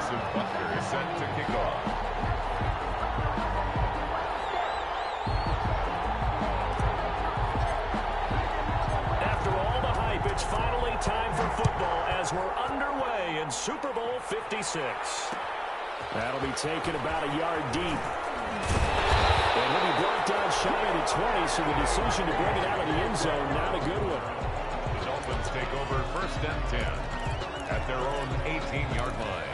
Defensive Buckner is set to kick off. After all the hype, it's finally time for football as we're underway in Super Bowl 56. That'll be taken about a yard deep. And he'll be brought down shy of the 20, so the decision to bring it out of the end zone, not a good one. The Dolphins take over 1st and 10 at their own 18-yard line.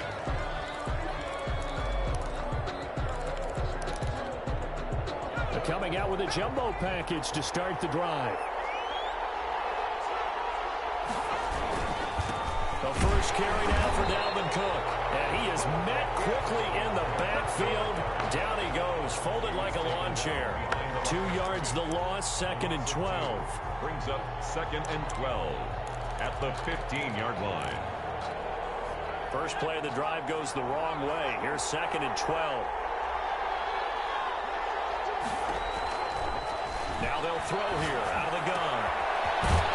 They're coming out with a jumbo package to start the drive. The first carry now for Dalvin Cook. And he is met quickly in the backfield. Down he goes, folded like a lawn chair. 2 yards the loss, 2nd and 12. Brings up 2nd and 12 at the 15-yard line. First play of the drive goes the wrong way. Here's 2nd and 12. Now they'll throw here out of the gun.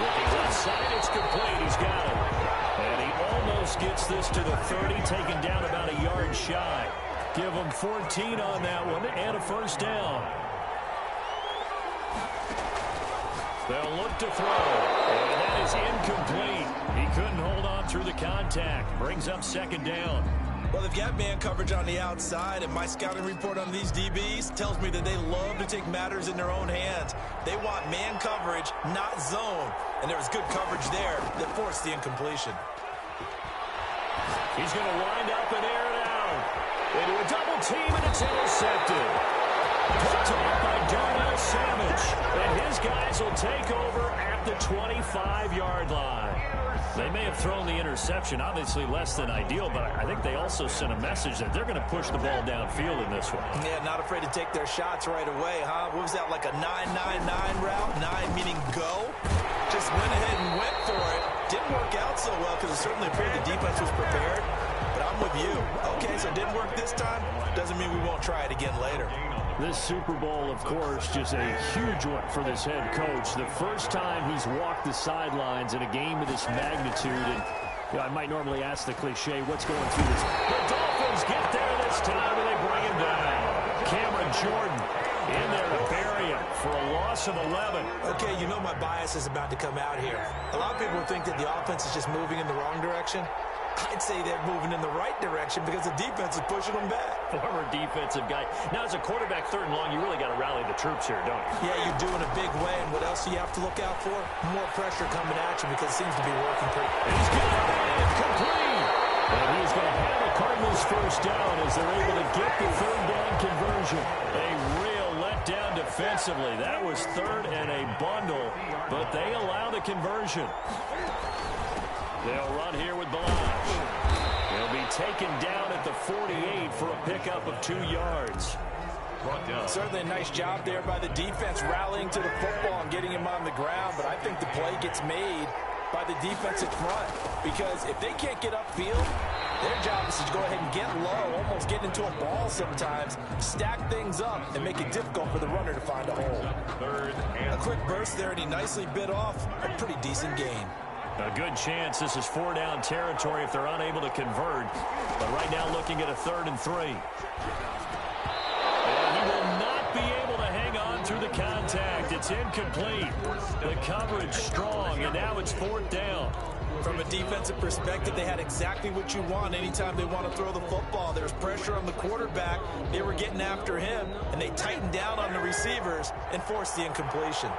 Looking left side, it's complete. He's got it. And he almost gets this to the 30, taken down about a yard shy. Give him 14 on that one and a first down. They'll look to throw, and that is incomplete. He couldn't hold on through the contact. Brings up 2nd down. Well, they've got man coverage on the outside, and my scouting report on these DBs tells me that they love to take matters in their own hands. They want man coverage, not zone. And there was good coverage there that forced the incompletion. He's going to wind up and air it out. Into a double team, and it's intercepted. Picked off by Darnell Savage. And his guys will take over at the 25-yard line. They may have thrown the interception, obviously less than ideal, but I think they also sent a message that they're going to push the ball downfield in this one. Yeah, not afraid to take their shots right away, huh? What was that, like a 9-9-9 route? 9 meaning go? Just went ahead and went for it. Didn't work out so well because it certainly appeared the defense was prepared. But I'm with you. Okay, so it didn't work this time. Doesn't mean we won't try it again later. This Super Bowl, of course, just a huge one for this head coach. The first time he's walked the sidelines in a game of this magnitude. And you know, I might normally ask the cliche, what's going through this? The Dolphins get there this time, and they bring him down. Cameron Jordan in there to bury him for a loss of 11. Okay, you know my bias is about to come out here. A lot of people think that the offense is just moving in the wrong direction. I'd say they're moving in the right direction because the defense is pushing them back. Former defensive guy. Now, as a quarterback, 3rd and long, you really got to rally the troops here, don't you? Yeah, you do in a big way. And what else do you have to look out for? More pressure coming at you because it seems to be working pretty. He's got it complete. And he's going to have the Cardinals first down as they're able to get the 3rd down conversion. A real letdown defensively. That was 3rd and a bundle, but they allow the conversion. They'll run here with Balazs. He'll be taken down at the 48 for a pickup of 2 yards. Certainly a nice job there by the defense rallying to the football and getting him on the ground, but I think the play gets made by the defensive front because if they can't get upfield, their job is to go ahead and get low, almost get into a ball sometimes, stack things up, and make it difficult for the runner to find a hole. A quick burst there, and he nicely bit off a pretty decent gain. A good chance this is 4-down territory if they're unable to convert. But right now looking at a 3rd and 3. And he will not be able to hang on through the contact. It's incomplete. The coverage strong, and now it's 4th down. From a defensive perspective, they had exactly what you want anytime they want to throw the football. There's pressure on the quarterback. They were getting after him, and they tightened down on the receivers and forced the incompletion.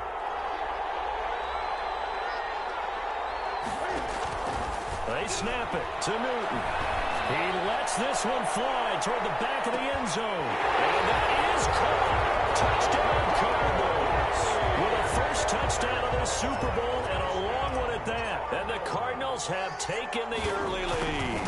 They snap it to Newton. He lets this one fly toward the back of the end zone. And that is caught. Touchdown Cardinals. With a first touchdown of the Super Bowl and a long one at that. And the Cardinals have taken the early lead.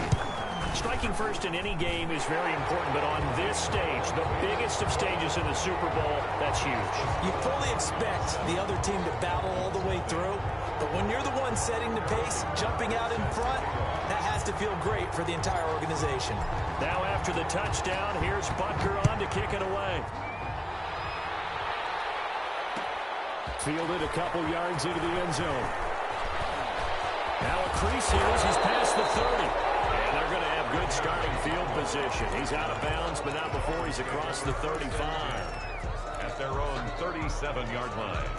Striking first in any game is very important, but on this stage, the biggest of stages in the Super Bowl, that's huge. You fully expect the other team to battle all the way through, but when you're the one setting the pace, jumping out in front, that has to feel great for the entire organization. Now after the touchdown, here's Butker on to kick it away. Fielded a couple yards into the end zone. Now a crease here as he's past the 30. And they're going to have good starting field position. He's out of bounds, but not before he's across the 35. At their own 37-yard line.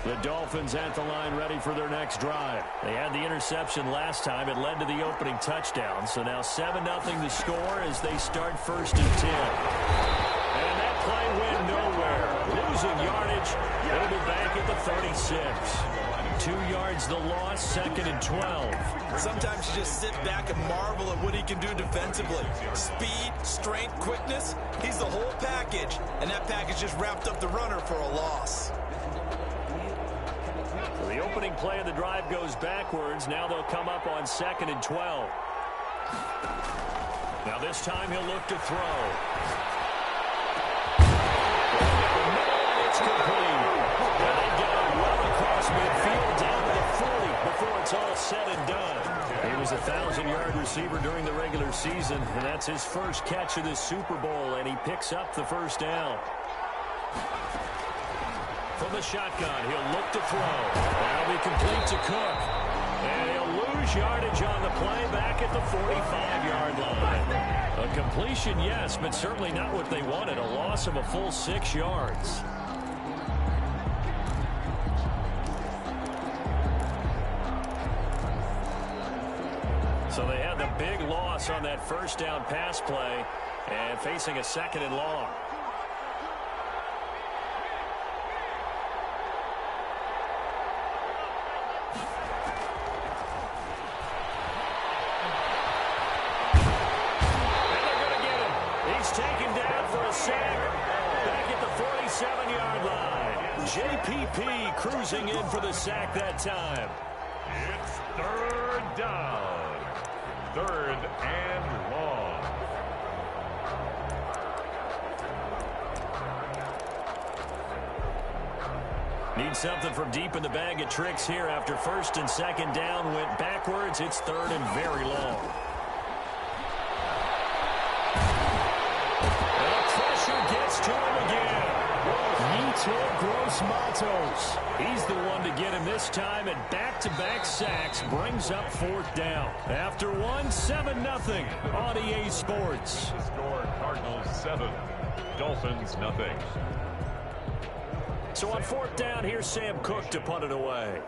The Dolphins at the line ready for their next drive. They had the interception last time. It led to the opening touchdown. So now 7-0 the score as they start 1st and 10. And that play went nowhere. Losing yardage. It'll be back at the 36. 2 yards the loss, 2nd and 12. Sometimes you just sit back and marvel at what he can do defensively. Speed, strength, quickness. He's the whole package. And that package just wrapped up the runner for a loss. So the opening play of the drive goes backwards. Now they'll come up on 2nd and 12. Now this time he'll look to throw. It's complete. And they get it well across midfield down to the 40 before it's all said and done. He was a 1,000-yard receiver during the regular season, and that's his first catch of this Super Bowl, and he picks up the first down. From the shotgun, he'll look to throw. That'll be complete to Cook. And he'll lose yardage on the play back at the 45-yard line. A completion, yes, but certainly not what they wanted. A loss of a full 6 yards. So they had the big loss on that first down pass play and facing a 2nd and long. Taken down for a sack back at the 47-yard line. JPP cruising in for the sack that time. It's 3rd down. 3rd and long. Need something from deep in the bag of tricks here after 1st and 2nd down went backwards. It's 3rd and very long. Gets to him again. Yetur Gross-Matos. He's the one to get him this time, and back-to-back sacks brings up 4th down. After one, 7-0 on EA Sports. The score, Cardinals 7, Dolphins nothing. So on 4th down, here's Sam Cook to punt it away.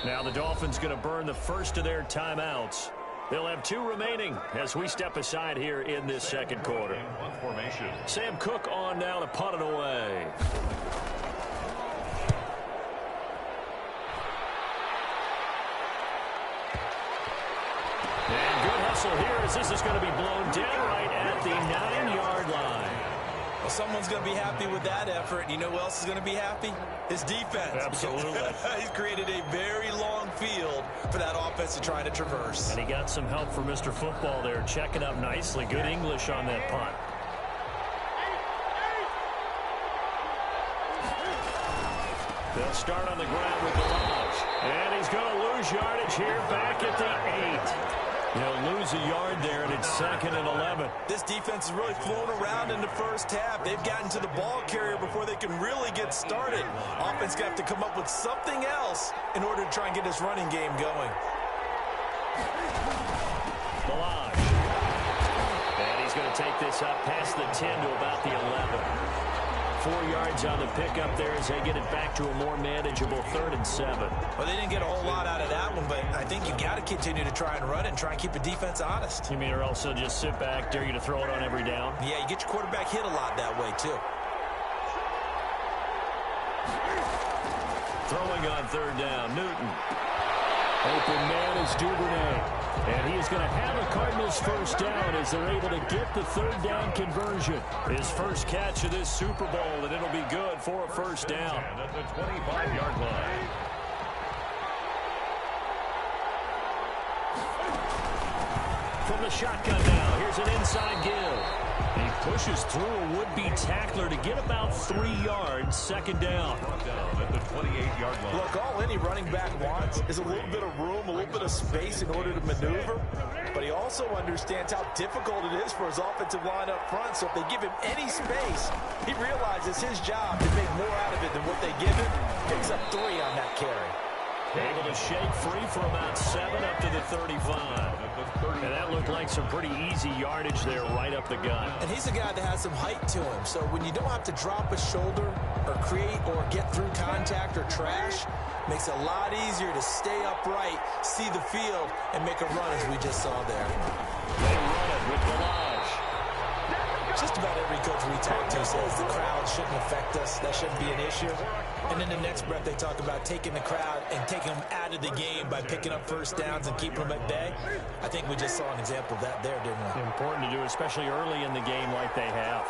Now the Dolphins going to burn the first of their timeouts. They'll have 2 remaining as we step aside here in this 2nd quarter. Formation. Sam Cook on now to punt it away. And good hustle here as this is going to be blown down right at the 9-yard line. Well, someone's going to be happy with that effort. You know who else is going to be happy? His defense. Absolutely. He's created a very long field for that offense to try to traverse. And he got some help from Mr. Football there, checking up nicely. Good English on that punt. They'll start on the ground with Delage. And he's going to lose yardage here back at the 8. He'll lose a yard there, and it's 2nd and 11. This defense is really flown around in the first half. They've gotten to the ball carrier before they can really get started. Offense got to come up with something else in order to try and get this running game going. Delage. And he's going to take this up past the 10 to about the 11. 4 yards on the pickup there as they get it back to a more manageable 3rd and 7. Well, they didn't get a whole lot out of that one, but I think you got to continue to try and run and try and keep the defense honest. You mean or also just sit back, dare you to throw it on every down? Yeah, you get your quarterback hit a lot that way, too. Throwing on 3rd down, Newton. Open man is Duvernay. And he is going to have a Cardinals first down as they're able to get the 3rd down conversion. His first catch of this Super Bowl, and it'll be good for a first down. And at the 25-yard line. From the shotgun now, here's an inside give. He pushes through a would-be tackler to get about 3 yards, 2nd down. At the 28-yard line. Look, all any running back wants is a little bit of room, a little bit of space in order to maneuver. But he also understands how difficult it is for his offensive line up front. So if they give him any space, he realizes his job to make more out of it than what they give him. Picks up 3 on that carry. Able to shake free for about 7 up to the 35. And looked like some pretty easy yardage there right up the gut. And he's a guy that has some height to him. So when you don't have to drop a shoulder or create or get through contact or trash, makes it a lot easier to stay upright, see the field, and make a run as we just saw there. They run it with Balaj. Just about every coach we talk to says the crowd shouldn't affect us. That shouldn't be an issue. And in the next breath, they talk about taking the crowd and taking them out of the game by picking up first downs and keeping them at bay. I think we just saw an example of that there, didn't we? Important to do, especially early in the game like they have.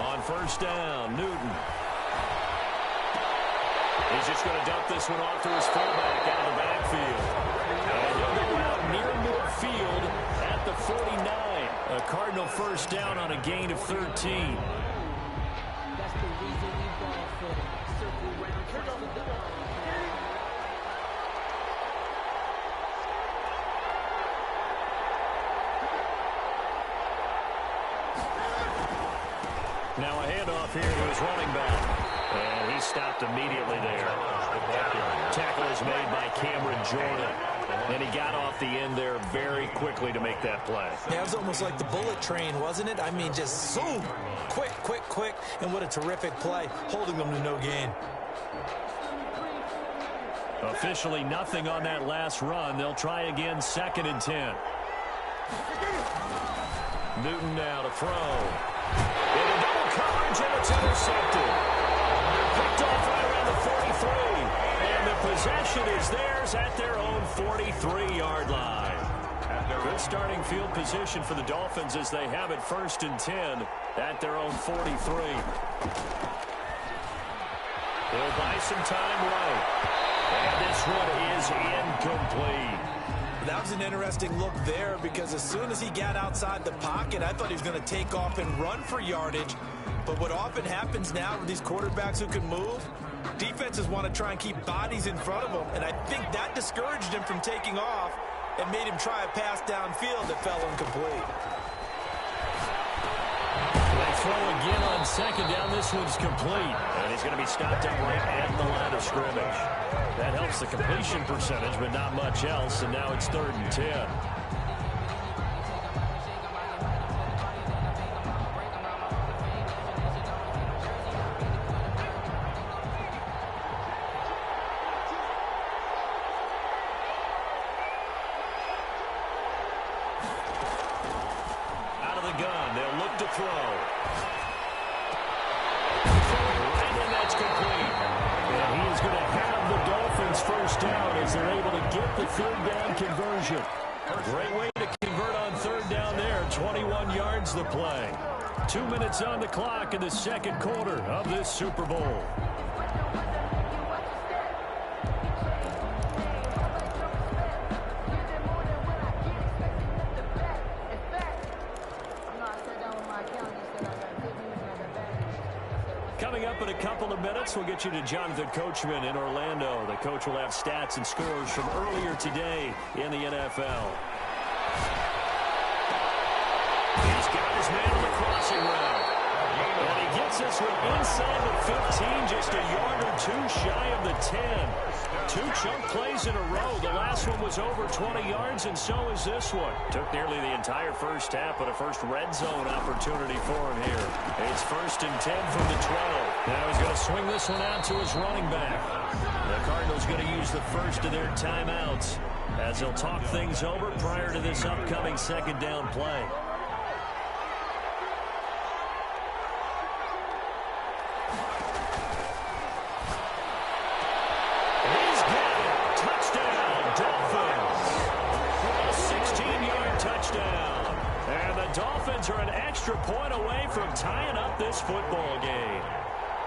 On first down, Newton. He's just going to dump this one off to his fullback out of the backfield. And he'll go out near midfield at the 49. A Cardinal first down on a gain of 13. Now a handoff here to his running back. And he stopped immediately there. Tackle is made by Cameron Jordan. And he got off the end there very quickly to make that play. Yeah, it was almost like the bullet train, wasn't it? I mean, just zoom. Quick, quick, quick. And what a terrific play, holding them to no gain. Officially nothing on that last run. They'll try again, 2nd and 10. Newton now to throw. Into double coverage, and it's intercepted. Picked off right around the 43. And the possession is theirs at their own 43-yard line. Good starting field position for the Dolphins as they have it 1st and 10 at their own 43. They'll buy some time right. And this one is incomplete. That was an interesting look there because as soon as he got outside the pocket, I thought he was going to take off and run for yardage. But what often happens now with these quarterbacks who can move, defenses want to try and keep bodies in front of them. And I think that discouraged him from taking off and made him try a pass downfield that fell incomplete. They throw again on 2nd down. This one's complete. And he's going to be stopped up right at the line of scrimmage. That helps the completion percentage, but not much else. And now it's 3rd and 10. Out of the gun, they'll look to throw. Right, and that's complete. And he is going to have the Dolphins first down as they're able to get the 3rd down conversion. Great way to convert on 3rd down there. 21 yards the play. 2 minutes on the clock in the 2nd quarter of this Super Bowl. Coming up in a couple of minutes, we'll get you to Jonathan Coachman in Orlando. The coach will have stats and scores from earlier today in the NFL. He's got his man on the crossing route. And he gets this one inside the 15, just a yard or two shy of the 10. 2 chunk plays in a row. The last one was over 20 yards, and so is this one. Took nearly the entire first half, but a first red zone opportunity for him here. It's 1st and 10 from the 12. Now he's going to swing this one out to his running back. The Cardinals going to use the first of their timeouts as they'll talk things over prior to this upcoming 2nd down play. Dolphins are an extra point away from tying up this football game.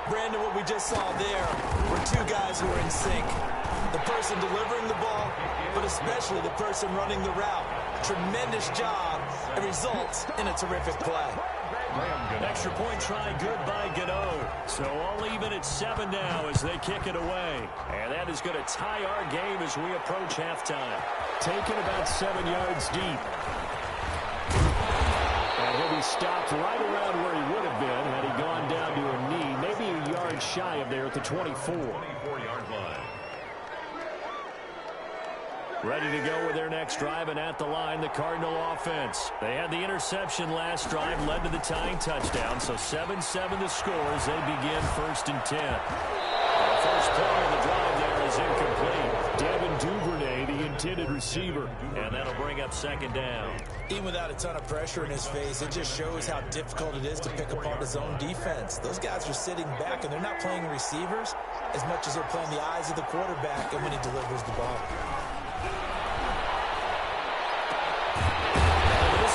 Brandon, what we just saw there were 2 guys who were in sync. The person delivering the ball, but especially the person running the route. Tremendous job. It results in a terrific play. Extra point try good by Gano. So all even at 7 now as they kick it away. And that is going to tie our game as we approach halftime. Taken about 7 yards deep. And he'll be stopped right around where he would have been had he gone down to a knee, maybe a yard shy of there at the 24. 24-yard line. Ready to go with their next drive, and at the line, the Cardinal offense. They had the interception last drive, led to the tying touchdown, so 7-7 the score as they begin 1st and 10. The first play of the drive there is incomplete. Devin Duvernay, the intended receiver, and that'll bring up 2nd down. Even without a ton of pressure in his face, it just shows how difficult it is to pick apart his own defense. Those guys are sitting back, and they're not playing receivers as much as they're playing the eyes of the quarterback and when he delivers the ball.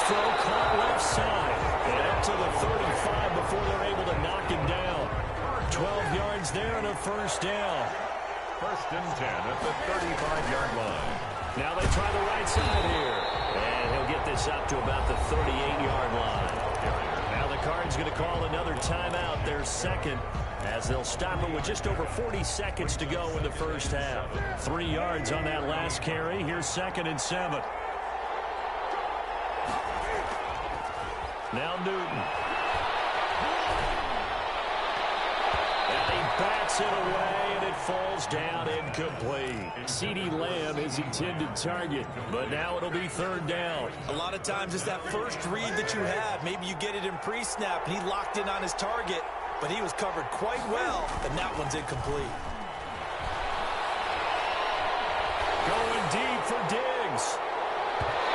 Throw caught left side and up to the 35 before they're able to knock him down. 12 yards there and a 1st down. 1st and 10 at the 35-yard line. Now they try the right side here, and he'll get this up to about the 38-yard line. Now the Cards going to call another timeout, their 2nd, as they'll stop it with just over 40 seconds to go in the 1st half. 3 yards on that last carry. Here's 2nd and 7. Now Newton. And he bats it away, and it falls down incomplete. CeeDee Lamb, his intended target, but now it'll be 3rd down. A lot of times it's that first read that you have. Maybe you get it in pre-snap, and he locked in on his target, but he was covered quite well, and that one's incomplete. Going deep for Diggs.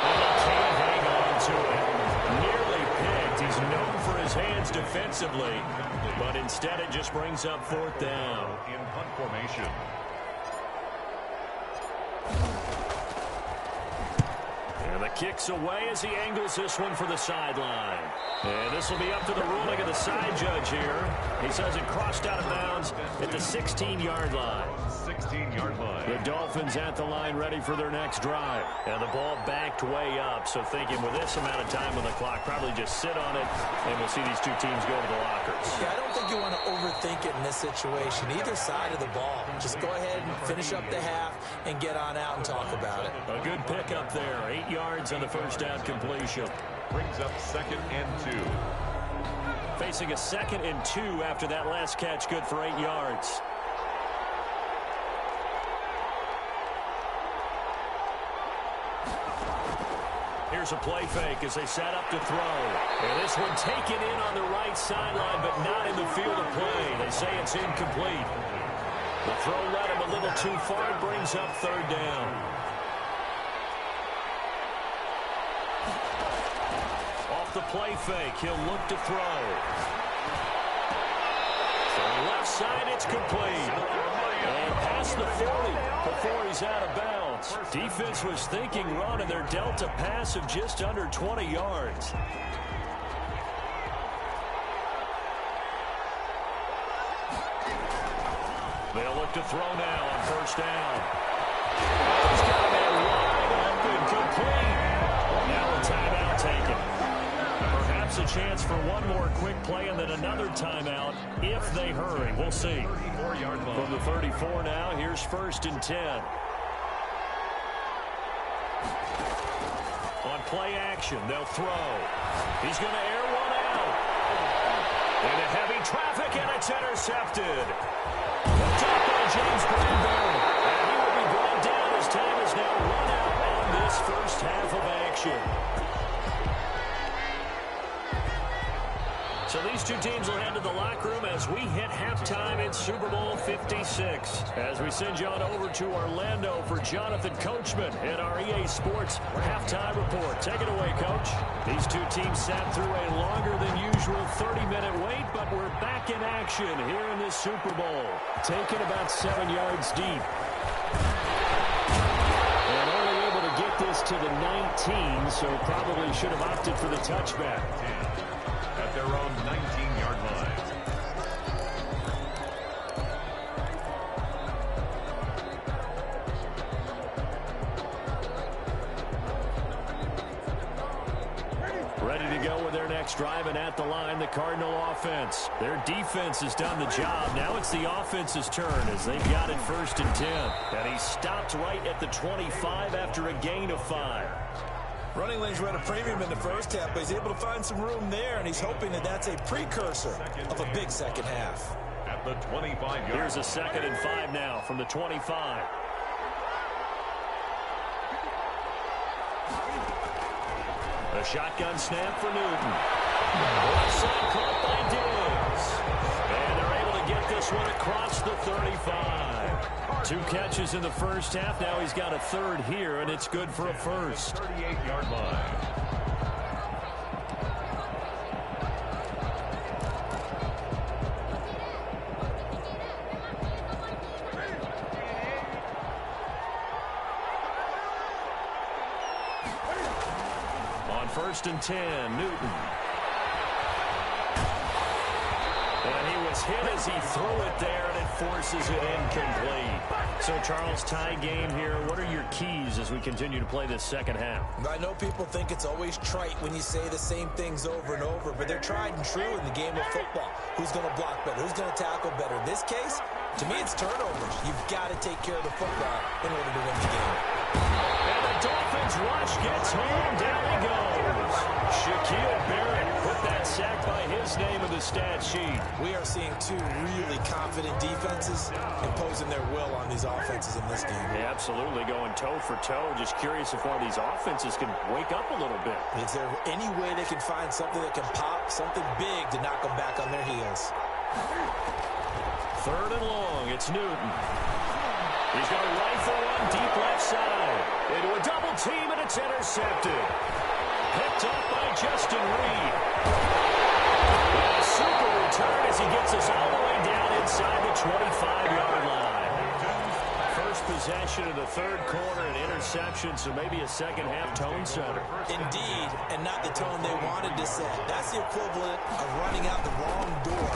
And he can't hang on to it. Nearly picked. He's known for his hands defensively, but instead it just brings up 4th down. In punt formation. And the kick's away as he angles this one for the sideline. And this will be up to the ruling of the side judge here. He says it crossed out of bounds at the 16-yard line. 16-yard line. The Dolphins at the line ready for their next drive. And the ball backed way up, so thinking with this amount of time on the clock, probably just sit on it, and we'll see these two teams go to the lockers. Yeah, I don't think you want to overthink it in this situation, either side of the ball. Just go ahead and finish up the half and get on out and talk about it. A good pickup there, 8 yards on the 1st down completion. Brings up 2nd and 2. Facing a 2nd and 2 after that last catch, good for 8 yards. Here's a play fake as they set up to throw. And this one taken in on the right sideline, but not in the field of play. They say it's incomplete. The throw led him a little too far. It brings up 3rd down. Off the play fake, he'll look to throw. From left side, it's complete. And past the 40 before he's out of bounds. Defense was thinking run, and they're dealt a pass of just under 20 yards. They'll look to throw now on 1st down. He's got a man wide open, complete. Now a timeout taken. Perhaps a chance for one more quick play and then another timeout if they hurry. We'll see. 34-yard line. From the 34 now, here's 1st and 10. On play action, they'll throw. He's going to air one out. Into heavy traffic, and it's intercepted. Hooked up by James Bradbury. And he will be brought down as time is now run out on this 1st half of action. So these two teams will head to the locker room as we hit halftime in Super Bowl 56. As we send you on over to Orlando for Jonathan Coachman at our EA Sports halftime report. Take it away, Coach. These two teams sat through a longer than usual 30-minute wait, but we're back in action here in this Super Bowl. Taken about 7 yards deep. And only able to get this to the 19, so probably should have opted for the touchback. At their own 19-yard line. Ready to go with their next drive, and at the line, the Cardinal offense. Their defense has done the job. Now it's the offense's turn as they've got it 1st and 10. And he stopped right at the 25 after a gain of 5. Running lanes were at a premium in the 1st half, but he's able to find some room there, and he's hoping that that's a precursor of a big 2nd half. At the 25-yard. Here's a 2nd and 5 now from the 25. The shotgun snap for Newton. Offside caught by Diggs. And they're able to get this one across the 35. 2 catches in the first half. Now he's got a third here, and it's good for a first. 38-yard line. On 1st and 10, Newton. And he was hit as he threw it there, and it forces it incomplete. So, Charles, tie game here. What are your keys as we continue to play this second half? I know people think it's always trite when you say the same things over and over, but they're tried and true in the game of football. Who's going to block better? Who's going to tackle better? In this case, to me, it's turnovers. You've got to take care of the football in order to win the game. And the Dolphins rush gets home. Down he goes. Shaquille Barrett put that sack by his name in the stat sheet. We are seeing 2 really confident defenses imposing their will on these offenses in this game. Yeah, absolutely, going toe for toe. Just curious if one of these offenses can wake up a little bit. Is there any way they can find something that can pop, something big to knock them back on their heels? 3rd and long, it's Newton. He's going to rifle one deep left side. Into a double team, and it's intercepted. Picked up by Justin Reed. A super return as he gets us all the way down inside the 25-yard line. First possession of the 3rd quarter, an interception, so maybe a second-half tone setter. Indeed, and not the tone they wanted to set. That's the equivalent of running out the wrong door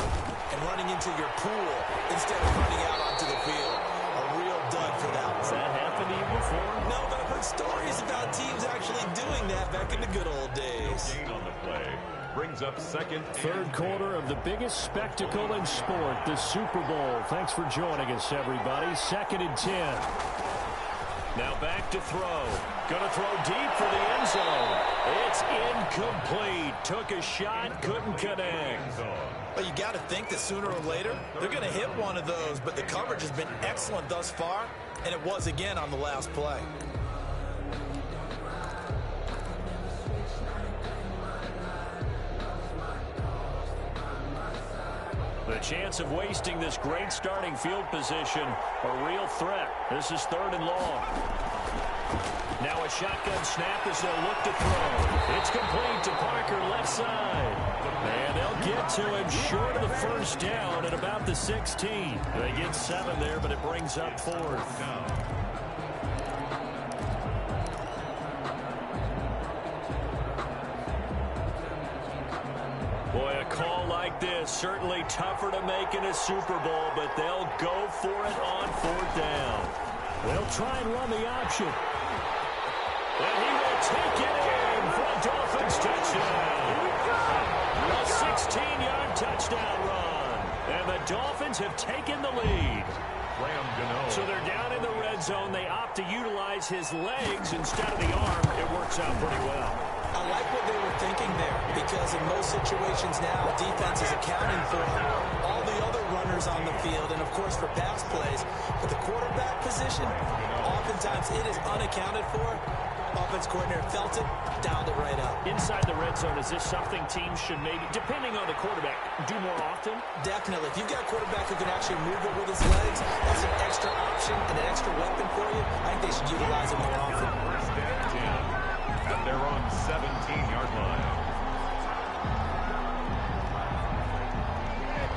and running into your pool instead of running out onto the field. A real dud for that one. Has that happened to you before? No, but I've heard stories about teams actually doing that back in the good old days. Gain on the play. Brings up 2nd. 3rd quarter of the biggest spectacle in sport, the Super Bowl. Thanks for joining us, everybody. 2nd and 10. Now back to throw. Going to throw deep for the end zone. It's incomplete. Took a shot, couldn't connect. Well, you got to think that sooner or later they're going to hit one of those, but the coverage has been excellent thus far, and it was again on the last play. The chance of wasting this great starting field position, a real threat. This is 3rd and long. Now a shotgun snap as they'll look to throw. It's complete to Parker left side. And they'll get to him short of the first down at about the 16. They get 7 there, but it brings up 4th. Boy, a call like this, certainly tougher to make in a Super Bowl, but they'll go for it on 4th down. They'll try and run the option. And he will take it in for a Dolphins touchdown. A 16-yard touchdown run. And the Dolphins have taken the lead. So they're down in the red zone. They opt to utilize his legs instead of the arm. It works out pretty well. I like what they were thinking there, because in most situations now, defense is accounting for all the other runners on the field, and of course for pass plays. But the quarterback position, oftentimes it is unaccounted for. Offense coordinator felt it, dialed it right up. Inside the red zone, is this something teams should maybe, depending on the quarterback, do more often? Definitely. If you've got a quarterback who can actually move it with his legs, that's an extra option and an extra weapon for you. I think they should utilize it more often. 1st and 10 at their own 17-yard line.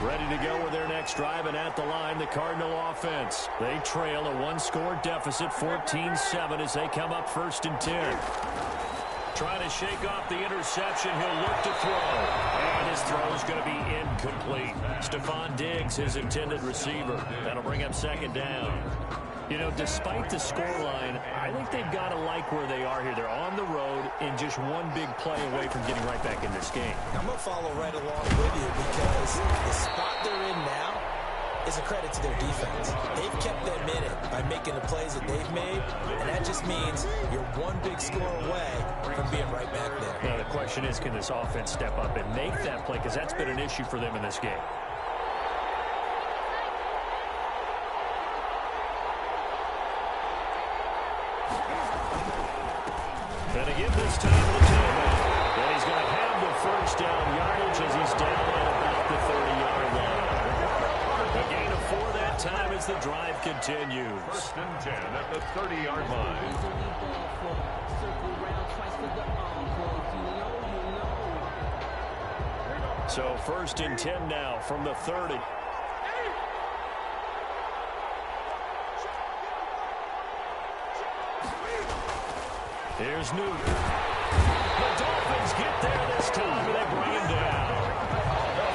Ready to go with their next drive, and at the line, the Cardinal offense. They trail a 1-score deficit, 14-7, as they come up 1st and 10. Trying to shake off the interception. He'll look to throw. And his throw is going to be incomplete. Stephon Diggs, his intended receiver. That'll bring up 2nd down. You know, despite the scoreline, I think they've got to like where they are here. They're on the road and just one big play away from getting right back in this game. I'm going to follow right along with you, because the spot they're in now is a credit to their defense. They've kept them in it by making the plays that they've made, and that just means you're one big score away from being right back there. Now, the question is, can this offense step up and make that play? Because that's been an issue for them in this game. And again, this time the tailback. first down yardage as he's down at about the 30-yard line. A gain of 4 that time as the drive continues. First and 10 at the 30-yard line. So first and 10 now from the 30. Here's Newton. The Dolphins get there this time, and they bring him down.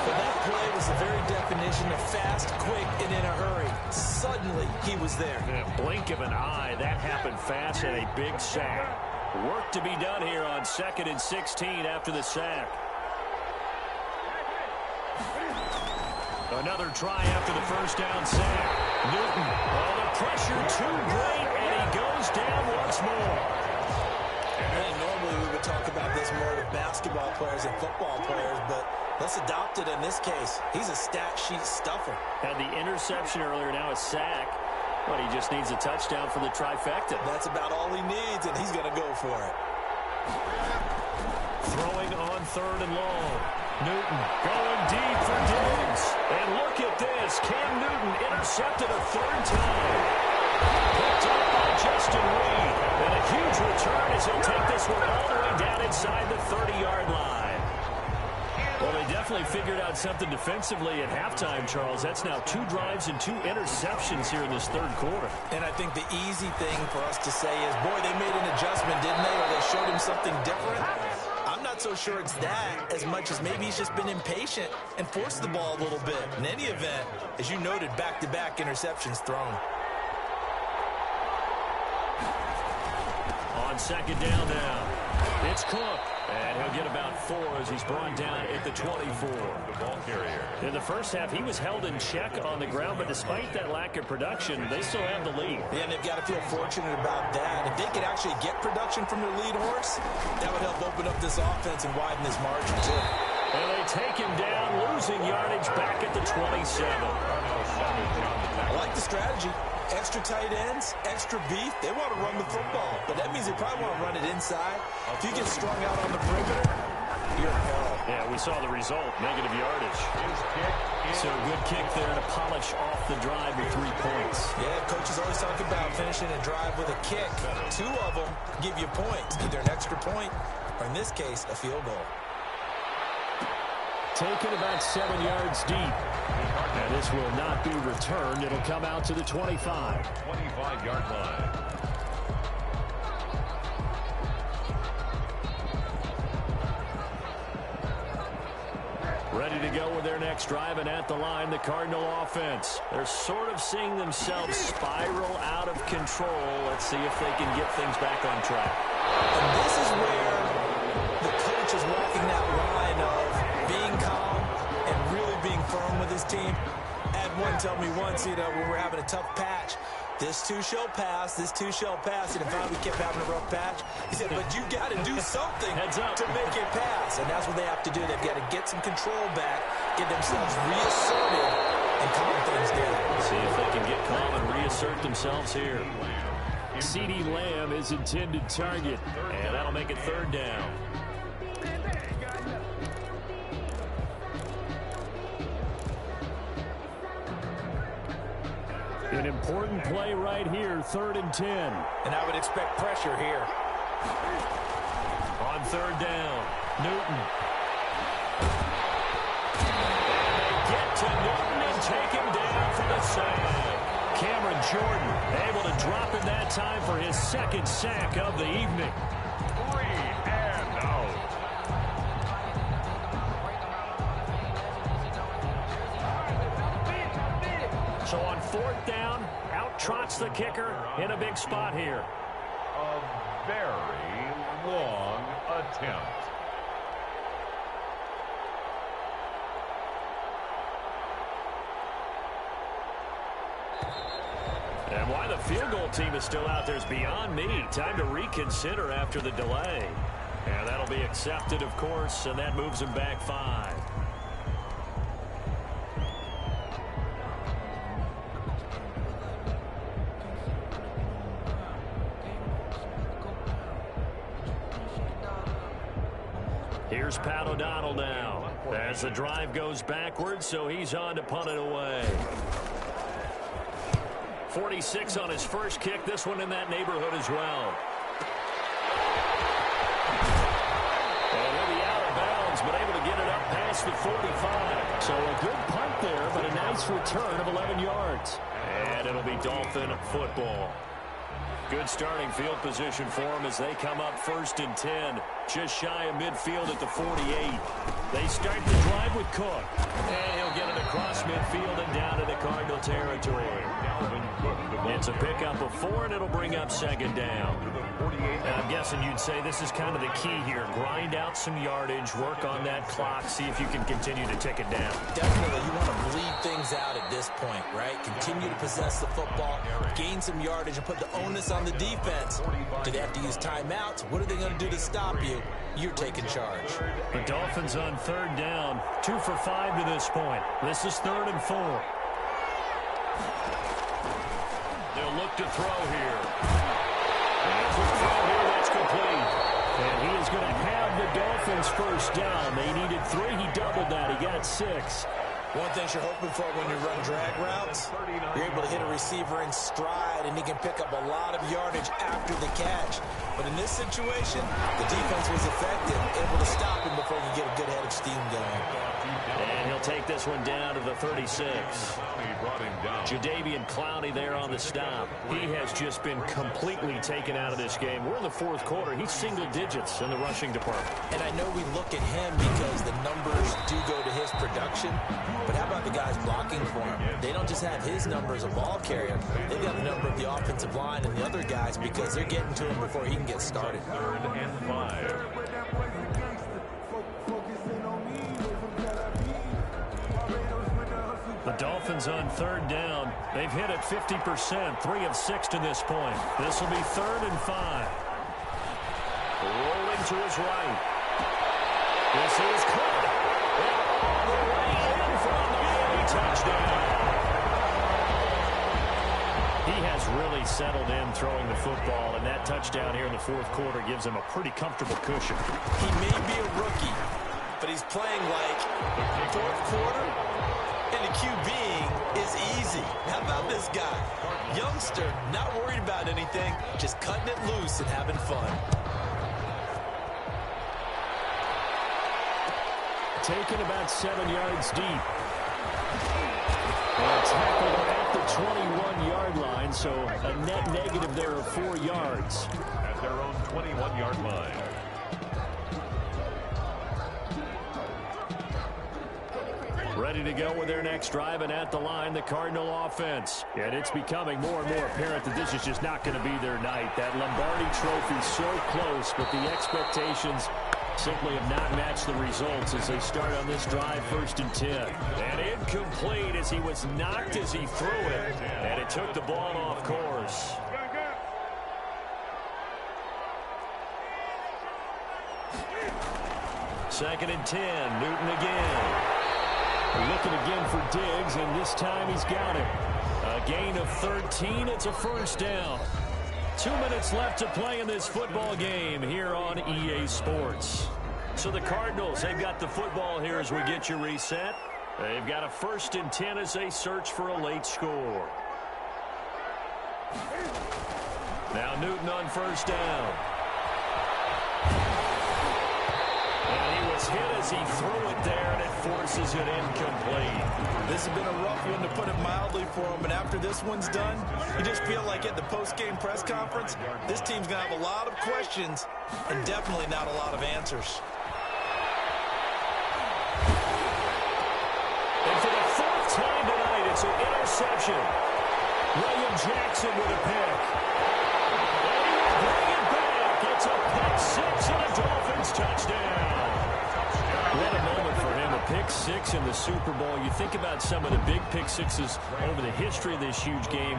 For that play was the very definition of fast, quick, and in a hurry. Suddenly, he was there. In a blink of an eye, that happened fast and a big sack. Work to be done here on 2nd and 16 after the sack. Another try after the first down sack. Newton, oh, the pressure too great, and he goes down once more. And normally we would talk about this more with basketball players and football players, but let's adopt it in this case. He's a stat sheet stuffer. Had the interception earlier, now a sack. But he just needs a touchdown for the trifecta. That's about all he needs, and he's going to go for it. Throwing on 3rd and long. Newton going deep for Diggs. And look at this. Cam Newton intercepted a 3rd time. Picked up by Justin Reed. And a huge return as he'll take this one all the way down inside the 30-yard line. Well, they definitely figured out something defensively at halftime, Charles. That's now 2 drives and 2 interceptions here in this 3rd quarter. And I think the easy thing for us to say is, boy, they made an adjustment, didn't they? Or they showed him something different. I'm not so sure it's that as much as maybe he's just been impatient and forced the ball a little bit. In any event, as you noted, back-to-back interceptions thrown. On 2nd down now, it's Cook. And he'll get about 4 as he's brought down at the 24. The ball carrier. In the first half, he was held in check on the ground, but despite that lack of production, they still have the lead. Yeah, and they've got to feel fortunate about that. If they could actually get production from their lead horse, that would help open up this offense and widen this margin, too. And they take him down, losing yardage back at the 27. I like the strategy. Extra tight ends, extra beef. They want to run the football, but that means they probably want to run it inside. If you get strung out on the perimeter, you're in peril. Yeah, we saw the result, negative yardage. So a good kick there to polish off the drive with 3 points. Yeah, coaches always talk about finishing a drive with a kick. 2 of them give you points, either an extra point or, in this case, a field goal. Taken about 7 yards deep. And this will not be returned. It'll come out to the 25. 25-yard line. Ready to go with their next drive, and at the line, the Cardinal offense. They're sort of seeing themselves spiral out of control. Let's see if they can get things back on track. And this is where the coach is walking that line of being calm and really being firm with his team. I had one tell me once, when we're having a tough patch, this too shall pass, this too shall pass. And if we kept having a rough patch, he said, but you got to do something to make it pass. And that's what they have to do. They've got to get some control back, get themselves reasserted, and calm things down. See if they can get calm and reassert themselves here. CeeDee Lamb is intended target, and that'll make it 3rd down. An important play right here, 3rd and 10. And I would expect pressure here. On 3rd down, Newton. And they get to Newton and take him down for the sack. Cameron Jordan able to drop him that time for his 2nd sack of the evening. 3 and out. So on 4th down, out trots the kicker in a big spot here. A very long attempt. And why the field goal team is still out there is beyond me. Time to reconsider after the delay. And that'll be accepted, of course, and that moves him back 5. Here's Pat O'Donnell now as the drive goes backwards, so he's on to punt it away. 46 on his first kick. This one in that neighborhood as well. And he'll be out of bounds, but able to get it up past the 45. So a good punt there, but a nice return of 11 yards. And it'll be Dolphin football. Good starting field position for them as they come up 1st and 10. Just shy of midfield at the 48. They start the drive with Cook. And he'll get it across midfield and down into Cardinal territory. It's a pickup of 4, and it'll bring up 2nd down. And I'm guessing you'd say this is kind of the key here. Grind out some yardage, work on that clock, see if you can continue to tick it down. Definitely, you want to bleed things out at this point, right? Continue to possess the football, gain some yardage, and put the onus on the defense. Do they have to use timeouts? What are they going to do to stop you? You're taking charge. The Dolphins on 3rd down, 2 for 5 to this point. This is 3rd and 4. They'll look to throw here. And for throw here, that's complete. And he is going to have the Dolphins 1st down. They needed 3. He doubled that. He got 6. One thing you're hoping for when you run drag routes, you're able to hit a receiver in stride, and he can pick up a lot of yardage after the catch. But in this situation, the defense was effective, able to stop him before he could get a good head of steam going. And he'll take this one down to the 36. Jadeveon Clowney there on the stop. He has just been completely taken out of this game. We're in the 4th quarter. He's single digits in the rushing department. And I know we look at him because the numbers do go to his production. But how about the guys blocking for him? They don't just have his number as a ball carrier. They've got the number of the offensive line and the other guys because they're getting to him before he can get started. 3rd and 5. The Dolphins on 3rd down. They've hit it 50%, 3 of 6 to this point. This will be 3rd and 5. Rolling to his right. This is Cook. All the way in for a Miami touchdown. He has really settled in throwing the football, and that touchdown here in the 4th quarter gives him a pretty comfortable cushion. He may be a rookie, but he's playing like 4th quarter. And the QBing is easy. How about this guy? Youngster, not worried about anything, just cutting it loose and having fun. Taken about 7 yards deep. And tackled at the 21-yard line, so a net negative there of 4 yards. At their own 21-yard line. Ready to go with their next drive, and at the line, the Cardinal offense. And it's becoming more and more apparent that this is just not going to be their night. That Lombardi trophy so close, but the expectations simply have not matched the results as they start on this drive 1st and 10. And incomplete as he was knocked as he threw it, and it took the ball off course. Second and 10, Newton again. Looking again for Diggs, and this time he's got it. A gain of 13. It's a 1st down. 2 minutes left to play in this football game here on EA Sports. So the Cardinals, they've got the football here as we get you reset. They've got a 1st and 10 as they search for a late score. Now Newton on 1st down. And he was hit as he threw it there, and it forces it incomplete. This has been a rough one, to put it mildly, for him. And after this one's done, you just feel like at the post-game press conference, this team's going to have a lot of questions and definitely not a lot of answers. And for the 4th time tonight, it's an interception. William Jackson with a pick. And he will bring it back. It's a pick 6 and a Dolphins touchdown. What a moment for him, a pick 6 in the Super Bowl. You think about some of the big pick 6s over the history of this huge game.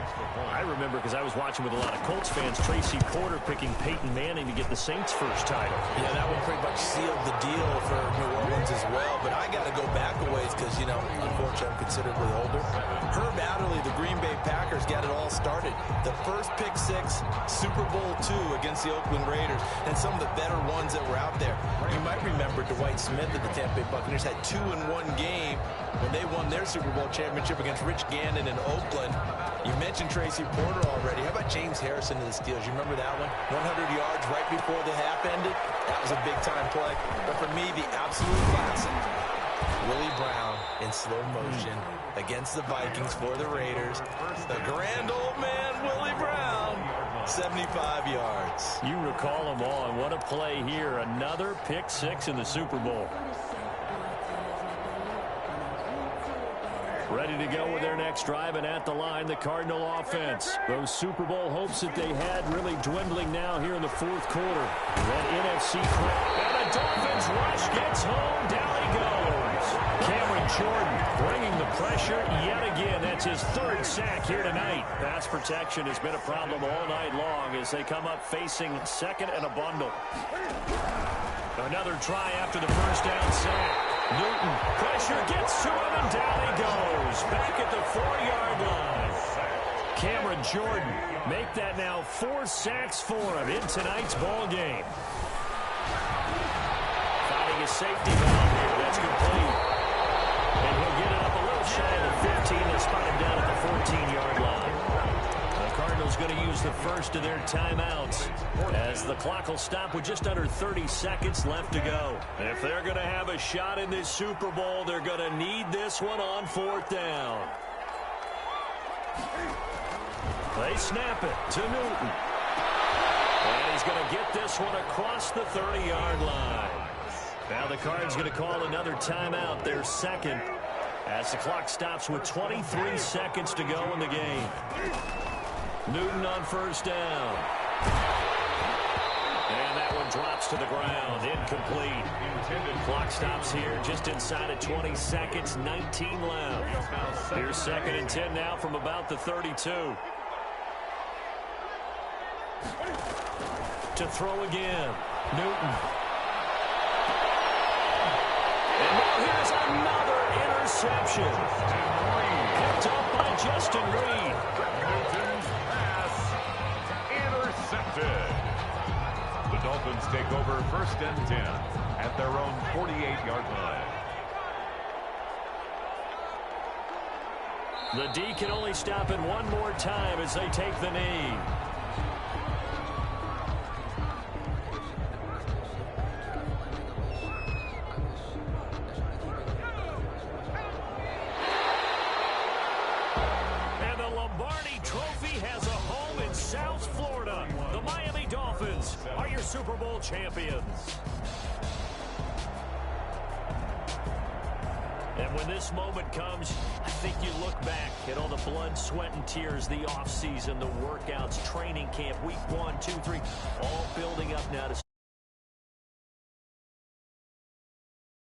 I remember, because I was watching with a lot of Colts fans, Tracy Porter picking Peyton Manning to get the Saints' first title. Yeah, that one pretty much sealed the deal for New Orleans as well. But I got to go back a ways because, you know, unfortunately, I'm considerably older. Herb Adderley, the Green Bay Packers, got it all started. The first pick six, Super Bowl II against the Oakland Raiders, and some of the better ones that were out there. You might remember Dwight Smith of the Tampa Bay Buccaneers had 2 in one game when they won their Super Bowl championship against Rich Gannon in Oakland. You mentioned Tracy Porter already. How about James Harrison to the Steelers? You remember that one? 100 yards right before the half ended. That was a big-time play. But for me, the absolute classic, Willie Brown in slow motion against the Vikings for the Raiders. The grand old man, Willie Brown, 75 yards. You recall them all, and what a play here. Another pick six in the Super Bowl. Ready to go with their next drive, and at the line, the Cardinal offense. Those Super Bowl hopes that they had really dwindling now here in the fourth quarter. That NFC crowd, and the Dolphins rush gets home. Down he goes. Cameron Jordan bringing the pressure yet again. That's his 3rd sack here tonight. Pass protection has been a problem all night long as they come up facing second and a bundle. Another try after the first down sack. Newton, pressure gets to him, and down he goes. Back at the 4-yard line. Cameron Jordan, make that now 4 sacks for him in tonight's ball game. Finding a safety valve here. That's complete. And he'll get it up a little shy of the 15. They'll spot him down at the 14-yard line. The Cardinals going to use the first of their timeouts as the clock will stop with just under 30 seconds left to go. If they're going to have a shot in this Super Bowl, they're going to need this one on 4th down. They snap it to Newton. And he's going to get this one across the 30-yard line. Now the Cards going to call another timeout, their second, as the clock stops with 23 seconds to go in the game. Newton on first down. And that one drops to the ground. Incomplete. Clock stops here just inside of 20 seconds. 19 left. Here's 2nd and 10 now from about the 32. To throw again. Newton. And now here's another interception. Picked up by Justin Reed. The Dolphins take over 1st and 10 at their own 48-yard line. The D can only stop it one more time as they take the knee. And the Lombardi Trophy has a home in South Florida. The Miami Dolphins are your Super Bowl champions. And when this moment comes, I think you look back at all the blood, sweat, and tears, the offseason, the workouts, training camp, week 1, 2, 3, all building up now to